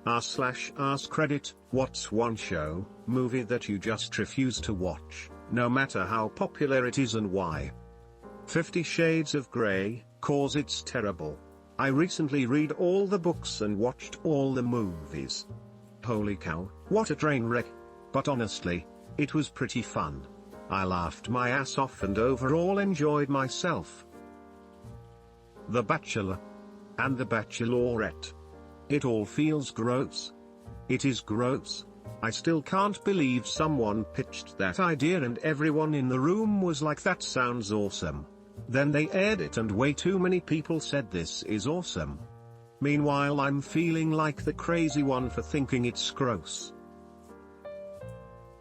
r/AskReddit, what's one show, movie that you just refuse to watch, no matter how popular it is and why? 50 Shades of Grey, cause it's terrible. I recently read all the books and watched all the movies. Holy cow, what a train wreck. But honestly, it was pretty fun. I laughed my ass off and overall enjoyed myself. The Bachelor and The Bachelorette. It all feels gross. It is gross. I still can't believe someone pitched that idea and everyone in the room was like, that sounds awesome. Then they aired it and way too many people said this is awesome. Meanwhile I'm feeling like the crazy one for thinking it's gross.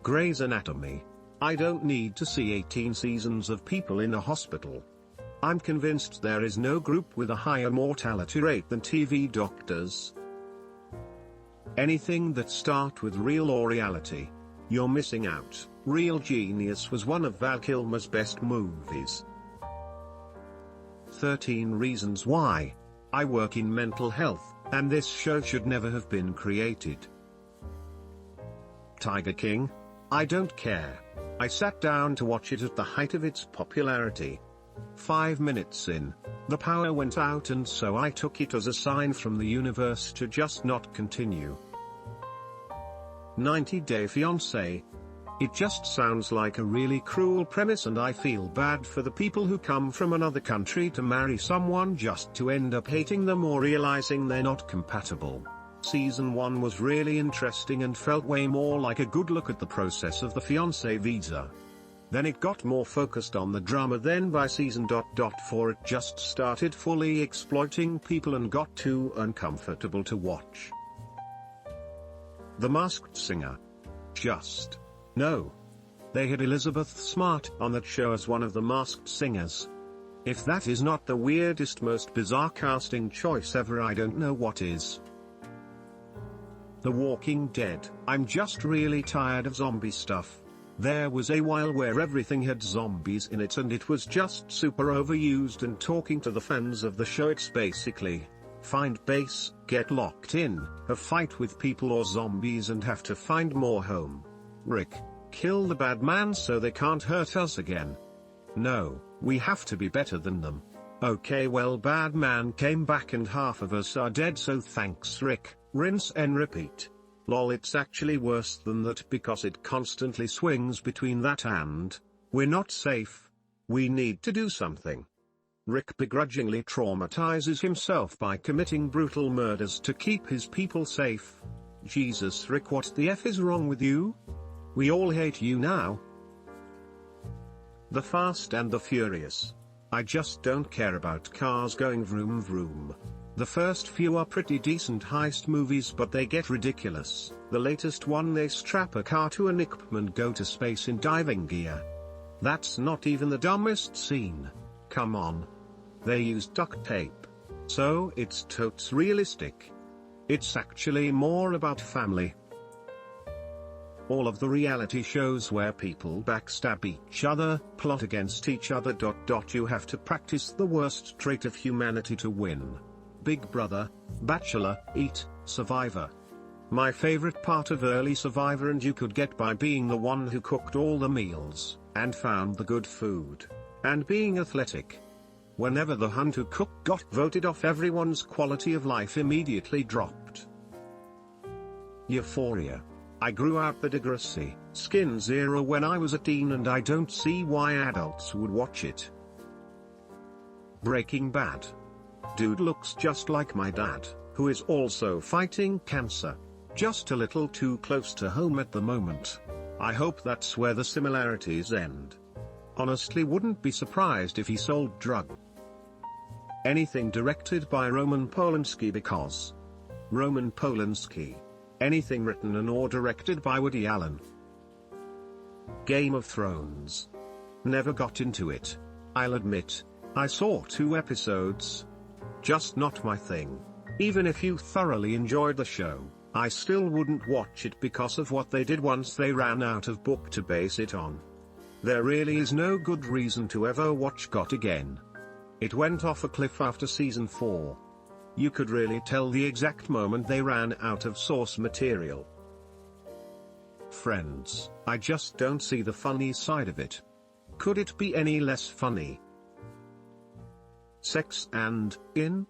Grey's Anatomy. I don't need to see 18 seasons of people in a hospital. I'm convinced there is no group with a higher mortality rate than TV doctors. Anything that start with real or reality, you're missing out. Real Genius was one of Val Kilmer's best movies. 13 Reasons Why. I work in mental health, and this show should never have been created. Tiger King. I don't care. I sat down to watch it at the height of its popularity. 5 minutes in, the power went out and so I took it as a sign from the universe to just not continue. 90 Day Fiancé. It just sounds like a really cruel premise and I feel bad for the people who come from another country to marry someone just to end up hating them or realizing they're not compatible. Season 1 was really interesting and felt way more like a good look at the process of the fiancé visa. Then it got more focused on the drama, then by season ... 4 it just started fully exploiting people and got too uncomfortable to watch. The Masked Singer. Just. No. They had Elizabeth Smart on that show as one of the Masked Singers. If that is not the weirdest, most bizarre casting choice ever, I don't know what is. The Walking Dead. I'm just really tired of zombie stuff. There was a while where everything had zombies in it and it was just super overused, and talking to the fans of the show, it's basically find base, get locked in, a fight with people or zombies and have to find more home. Rick, kill the bad man so they can't hurt us again. No, we have to be better than them. Okay, well, bad man came back and half of us are dead, so thanks Rick, rinse and repeat. Lol, it's actually worse than that because it constantly swings between that and we're not safe. We need to do something. Rick begrudgingly traumatizes himself by committing brutal murders to keep his people safe. Jesus Rick, what the F is wrong with you? We all hate you now. The Fast and the Furious. I just don't care about cars going vroom vroom. The first few are pretty decent heist movies, but they get ridiculous. The latest one, they strap a car to an equipment and go to space in diving gear. That's not even the dumbest scene. Come on. They use duct tape. So it's totes realistic. It's actually more about family. All of the reality shows where people backstab each other, plot against each other ... You have to practice the worst trait of humanity to win. Big Brother, Bachelor, Eat, Survivor. My favorite part of early Survivor, and you could get by being the one who cooked all the meals, and found the good food, and being athletic. Whenever the hunt who cooked got voted off, everyone's quality of life immediately dropped. Euphoria. I grew out the Degrassi, Skins era when I was a teen, and I don't see why adults would watch it. Breaking Bad. Dude looks just like my dad, who is also fighting cancer. Just a little too close to home at the moment. I hope that's where the similarities end. Honestly, wouldn't be surprised if he sold drugs. Anything directed by Roman Polanski, because Roman Polanski. Anything written and or directed by Woody Allen. Game of Thrones. Never got into it. I'll admit, I saw 2 episodes. Just not my thing. Even if you thoroughly enjoyed the show, I still wouldn't watch it because of what they did once they ran out of book to base it on. There really is no good reason to ever watch GOT again. It went off a cliff after season 4. You could really tell the exact moment they ran out of source material. Friends, I just don't see the funny side of it. Could it be any less funny? Sex and, in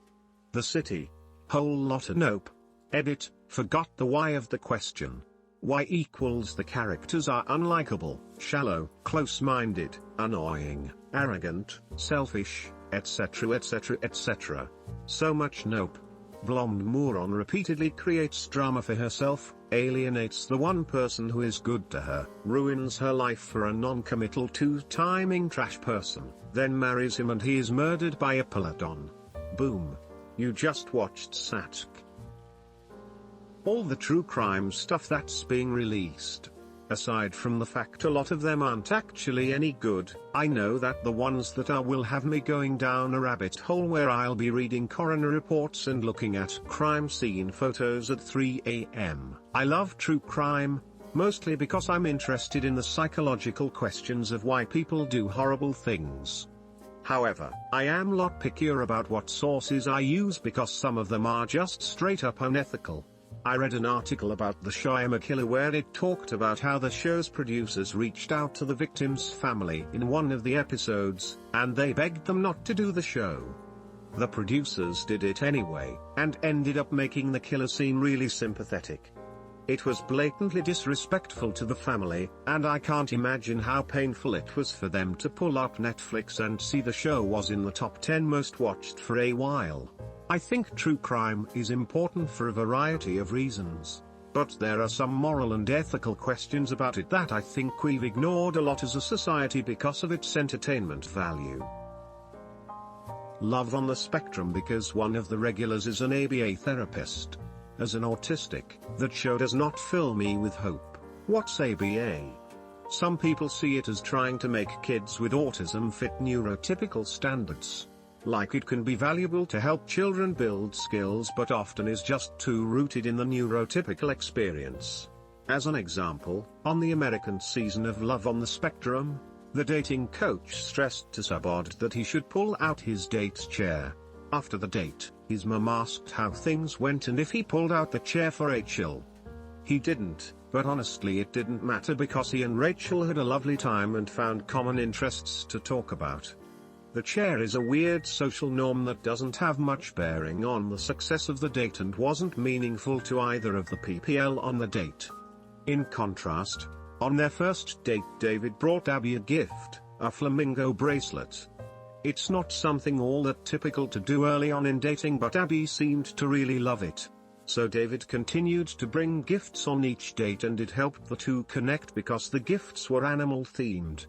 the City. Whole lot of nope. Edit, forgot the why of the question. Why equals the characters are unlikable, shallow, close-minded, annoying, arrogant, selfish, etc. etc. etc. So much nope. Blonde moron repeatedly creates drama for herself, alienates the one person who is good to her, ruins her life for a non-committal two-timing trash person, then marries him and he is murdered by a peloton. Boom. You just watched Satk. All the true crime stuff that's being released. Aside from the fact a lot of them aren't actually any good, I know that the ones that are will have me going down a rabbit hole where I'll be reading coroner reports and looking at crime scene photos at 3 a.m. I love true crime, mostly because I'm interested in the psychological questions of why people do horrible things. However, I am a lot pickier about what sources I use because some of them are just straight up unethical. I read an article about the Shyama killer where it talked about how the show's producers reached out to the victim's family in one of the episodes, and they begged them not to do the show. The producers did it anyway, and ended up making the killer seem really sympathetic. It was blatantly disrespectful to the family, and I can't imagine how painful it was for them to pull up Netflix and see the show was in the top 10 most watched for a while. I think true crime is important for a variety of reasons, but there are some moral and ethical questions about it that I think we've ignored a lot as a society because of its entertainment value. Love on the Spectrum because one of the regulars is an ABA therapist. As an autistic, that show does not fill me with hope. What's ABA? Some people see it as trying to make kids with autism fit neurotypical standards. Like it can be valuable to help children build skills but often is just too rooted in the neurotypical experience. As an example, on the American season of Love on the Spectrum, the dating coach stressed to Subodh that he should pull out his date's chair. After the date, his mum asked how things went and if he pulled out the chair for Rachel. He didn't, but honestly it didn't matter because he and Rachel had a lovely time and found common interests to talk about. The chair is a weird social norm that doesn't have much bearing on the success of the date and wasn't meaningful to either of the PPL on the date. In contrast, on their first date David brought Abby a gift, a flamingo bracelet. It's not something all that typical to do early on in dating but Abby seemed to really love it. So David continued to bring gifts on each date and it helped the two connect because the gifts were animal themed.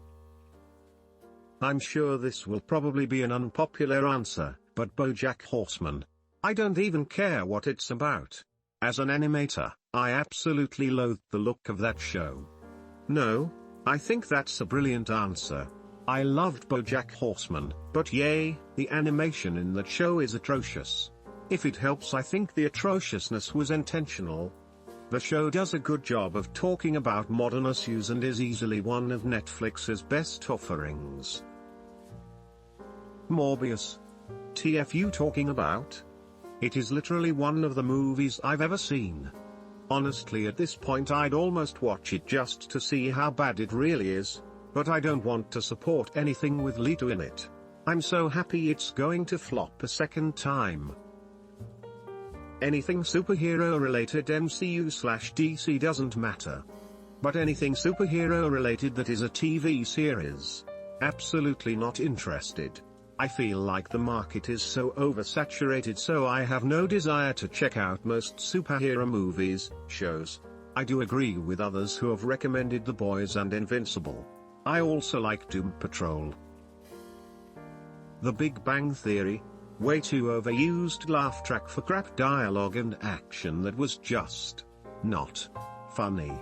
I'm sure this will probably be an unpopular answer, but BoJack Horseman. I don't even care what it's about. As an animator, I absolutely loathed the look of that show. No, I think that's a brilliant answer. I loved BoJack Horseman, but yay, the animation in that show is atrocious. If it helps, I think the atrociousness was intentional. The show does a good job of talking about modern issues and is easily one of Netflix's best offerings. Morbius. TFU talking about? It is literally one of the movies I've ever seen. Honestly, at this point I'd almost watch it just to see how bad it really is, but I don't want to support anything with Leto in it. I'm so happy it's going to flop a second time. Anything superhero related MCU/DC doesn't matter. But anything superhero related that is a TV series? Absolutely not interested. I feel like the market is so oversaturated, so I have no desire to check out most superhero movies, shows. I do agree with others who have recommended The Boys and Invincible. I also like Doom Patrol. The Big Bang Theory. Way too overused laugh track for crap dialogue and action that was just not funny.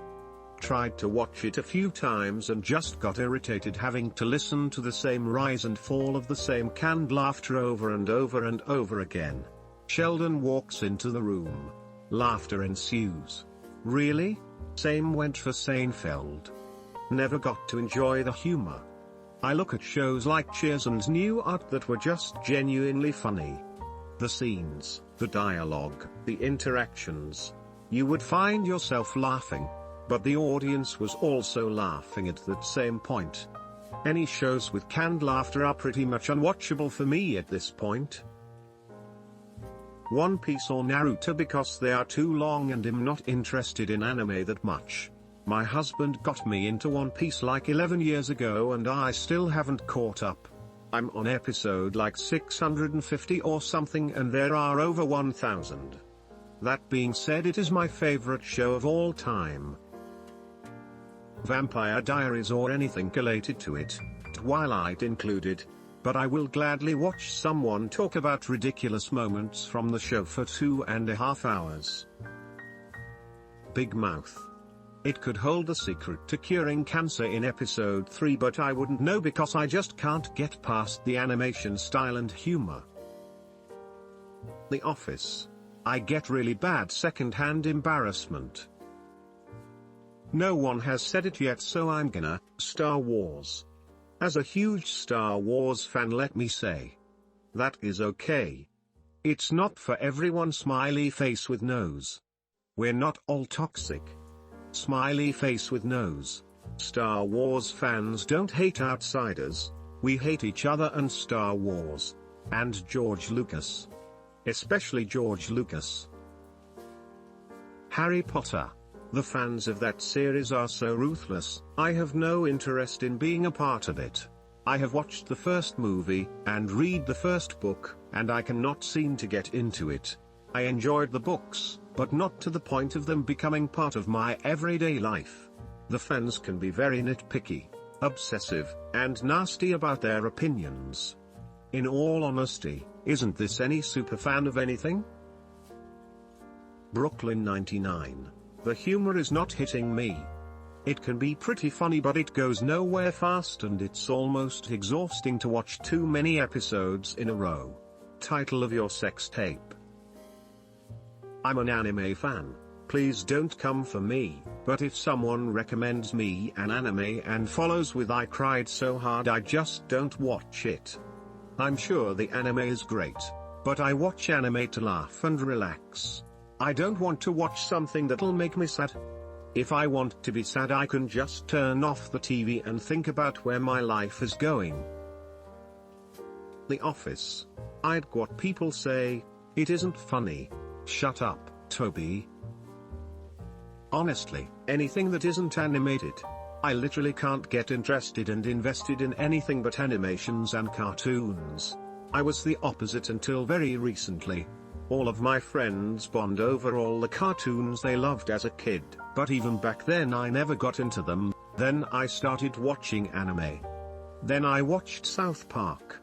Tried to watch it a few times and just got irritated having to listen to the same rise and fall of the same canned laughter over and over and over again. Sheldon walks into the room. Laughter ensues. Really? Same went for Seinfeld. Never got to enjoy the humor. I look at shows like Cheers and New Art that were just genuinely funny. The scenes, the dialogue, the interactions. You would find yourself laughing. But the audience was also laughing at that same point. Any shows with canned laughter are pretty much unwatchable for me at this point. One Piece or Naruto because they are too long and I'm not interested in anime that much. My husband got me into One Piece like 11 years ago and I still haven't caught up. I'm on episode like 650 or something and there are over 1000. That being said, it is my favorite show of all time. Vampire Diaries or anything related to it, Twilight included, but I will gladly watch someone talk about ridiculous moments from the show for 2.5 hours. Big Mouth. It could hold the secret to curing cancer in episode 3, but I wouldn't know because I just can't get past the animation style and humor. The Office. I get really bad second-hand embarrassment. No one has said it yet, so I'm gonna. Star Wars. As a huge Star Wars fan, let me say. That is okay. It's not for everyone. Smiley face with nose. We're not all toxic. Smiley face with nose. Star Wars fans don't hate outsiders. We hate each other and Star Wars. And George Lucas. Especially George Lucas. Harry Potter. The fans of that series are so ruthless. I have no interest in being a part of it. I have watched the first movie, and read the first book, and I cannot seem to get into it. I enjoyed the books, but not to the point of them becoming part of my everyday life. The fans can be very nitpicky, obsessive, and nasty about their opinions. In all honesty, isn't this any superfan of anything? Brooklyn 99. The humor is not hitting me. It can be pretty funny, but it goes nowhere fast and it's almost exhausting to watch too many episodes in a row. Title of your sex tape. I'm an anime fan. Please don't come for me, but if someone recommends me an anime and follows with "I cried so hard I just don't watch it." I'm sure the anime is great, but I watch anime to laugh and relax. I don't want to watch something that'll make me sad. If I want to be sad, I can just turn off the TV and think about where my life is going. The Office. I'd what people say, it isn't funny. Shut up, Toby. Honestly, anything that isn't animated. I literally can't get interested and invested in anything but animations and cartoons. I was the opposite until very recently. All of my friends bond over all the cartoons they loved as a kid, but even back then I never got into them. Then I started watching anime. Then I watched South Park.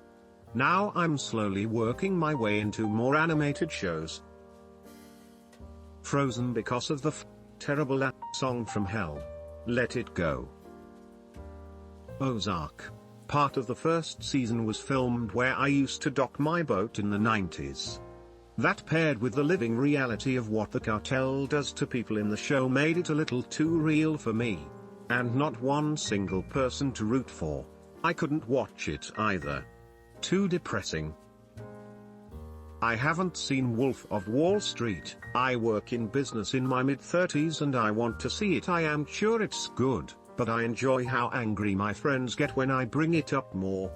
Now I'm slowly working my way into more animated shows. Frozen because of the terrible song from hell. Let It Go. Ozark. Part of the first season was filmed where I used to dock my boat in the 90s. That paired with the living reality of what the cartel does to people in the show made it a little too real for me. And not one single person to root for. I couldn't watch it either. Too depressing. I haven't seen Wolf of Wall Street. I work in business in my mid-30s and I want to see it. I am sure it's good, but I enjoy how angry my friends get when I bring it up more.